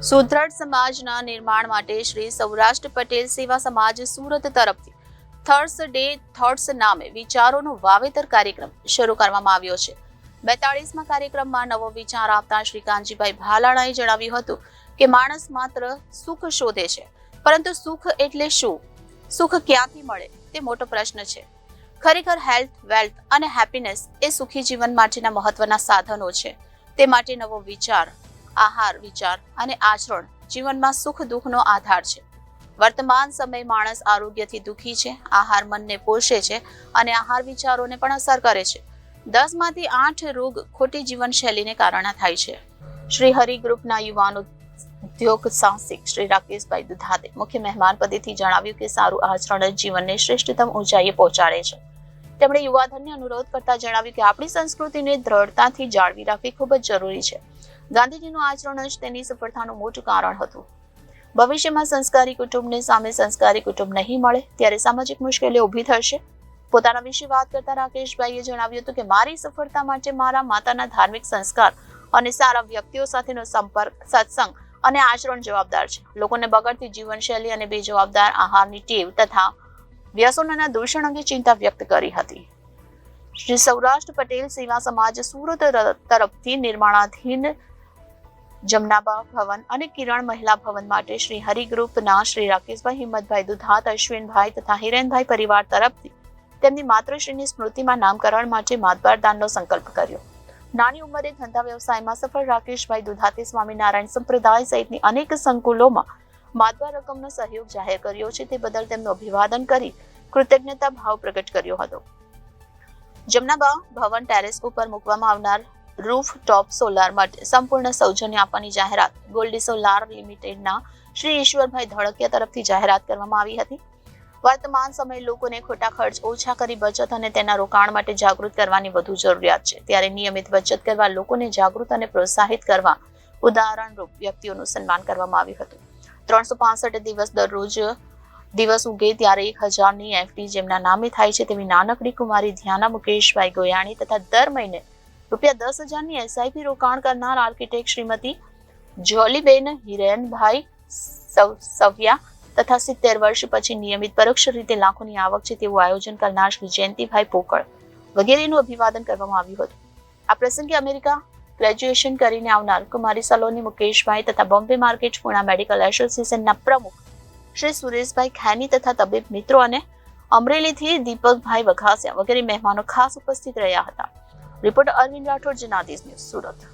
સુદ્રઢ સમાજના નિર્માણ માટે શ્રી સૌરાષ્ટ્ર પટેલ સેવા સમાજ સુરત તરફથી થર્સડે થોટ્સ નામે વિચારોનો વાવેતર કાર્યક્રમ શરૂ કરવામાં આવ્યો છે। 42મા કાર્યક્રમમાં નવો વિચાર આપતા શ્રી કાનજીભાઈ ભાલાણાએ જણાવ્યું હતું કે માણસ માત્ર સુખ શોધે છે, પરંતુ સુખ એટલે શું? સુખ ક્યાંથી મળે તે મોટો પ્રશ્ન છે। ખરેખર હેલ્થ, વેલ્થ અને હેપીનેસ એ સુખી જીવન માટેના મહત્વના સાધનો છે। તે માટે નવો વિચાર, આહાર વિચાર અને આચરણ જીવનમાં સુખ દુઃખનો આધાર છે। વર્તમાન સમય માણસ આરોગ્યથી દુઃખી છે, આહાર મનને પોષે છે અને આહાર વિચારોને પણ અસર કરે છે। 10માંથી 8 રોગ ખોટી જીવનશૈલીને કારણે થાય છે। શ્રી હરિ ગ્રુપના યુવાન ઉદ્યોગ સાહસિક શ્રી રાકેશભાઈ દુધાતે મુખ્ય મહેમાન પદેથી જણાવ્યું કે સારું આચરણ જ જીવનને શ્રેષ્ઠતમ ઊંચાઈએ પહોંચાડે છે। તેમણે યુવાધનને અનુરોધ કરતા જણાવ્યું કે આપણી સંસ્કૃતિને દ્રઢતાથી જાળવી રાખવી ખૂબ જ જરૂરી છે। ગાંધીજીનું આચરણ જ તેની સફળતાનું મોટું કારણ હતું। ભવિષ્યમાં સંસ્કારી કુટુંબને સામે સંસ્કારી કુટુંબ નહીં મળે ત્યારે સામાજિક મુશ્કેલીઓ ઊભી થશે। પોતાના વિશે વાત કરતા રાકેશભાઈએ જણાવ્યું હતું કે મારી સફળતા માટે મારા માતાના ધાર્મિક સંસ્કાર અને સારા વ્યક્તિઓ સાથેનો સંપર્ક, સત્સંગ અને આચરણ જવાબદાર છે। લોકોને બગડતી જીવનશૈલી અને બેજવાબદાર આહારની ટેવ તથા વ્યસનોના દૂષણ અંગે ચિંતા વ્યક્ત કરી હતી। શ્રી સૌરાષ્ટ્ર પટેલ સેવા સમાજ સુરત તરફથી નિર્માણાધીન જમનાબા ભવન અને કિરણ મહિલા ભવન માટે શ્રી હરિ ગ્રુપના શ્રી રાકેશભાઈ, હિંમતભાઈ દુધાત, અશ્વિનભાઈ તથા હિરેનભાઈ પરિવાર તરફથી તેમની માતૃશ્રીની સ્મૃતિમાં નામકરણ માટે માતબાર દાનનો સંકલ્પ કર્યો। નાની ઉંમરે ધંધા વ્યવસાયમાં સફળ રાકેશભાઈ દુધાતે સ્વામિનારાયણ સંપ્રદાય સહિતની અનેક સંકુલોમાં માતબાર રકમનો સહયોગ જાહેર કર્યો છે। તે બદલ તેમનું અભિવાદન કરી કૃતજ્ઞતા ભાવ પ્રગટ કર્યો હતો। જમનાબા ભવન ટેરેસ ઉપર મૂકવામાં આવનાર રૂફ ટોપ સોલાર માટે સંપૂર્ણ સૌજન્ય આપવાની જાહેરાત ગોલ્ડી સોલાર લિમિટેડના શ્રી ઈશ્વરભાઈ ધડકિયા તરફથી જાહેરાત કરવામાં આવી હતી। વર્તમાન સમયે લોકોને ખોટા ખર્ચ ઓછા કરી બચત અને તેના રોકાણ માટે જાગૃત કરવાની વધુ જરૂરિયાત છે। ત્યારે નિયમિત બચત કરવા, લોકોને જાગૃત અને પ્રોત્સાહિત કરવા ઉદાહરણરૂપ વ્યક્તિઓનું સન્માન કરવામાં આવ્યું હતું। 365 દિવસ દરરોજ દિવસ ઉગે ત્યારે 1000ની એફડી જેમના નામે થાય છે તેવી નાનકડી કુમારી ધ્યાના મુકેશભાઈ ગોયાણી તથા દર મહિને ₹10,000ની એસઆઈપી રોકાણ કરનાર આર્કિટેક્ટ શ્રીમતી જોલીબેન હિરેનભાઈ સવિયા તથા 70 વર્ષ પછી નિયમિત પરોક્ષ રીતે લાખોની આવક છે તેવું આયોજન કરનાર શ્રી જયંતિભાઈ પોકળ વગેરેનું અભિવાદન કરવામાં આવ્યું હતું। આ પ્રસંગે અમેરિકા ગ્રેજ્યુએશન કરીને આવનાર કુમારી સલોની મુકેશભાઈ તથા બોમ્બે માર્કેટ પુણા મેડિકલ એસોસિએશનના પ્રમુખ શ્રી સુરેશભાઈ ખૈની તથા તબીબ મિત્રો અને અમરેલીથી દીપકભાઈ વઘાસિયા વગેરે મહેમાનો ખાસ ઉપસ્થિત રહ્યા હતા। Reporter Arvind Rathod, Janadesh news, Surat.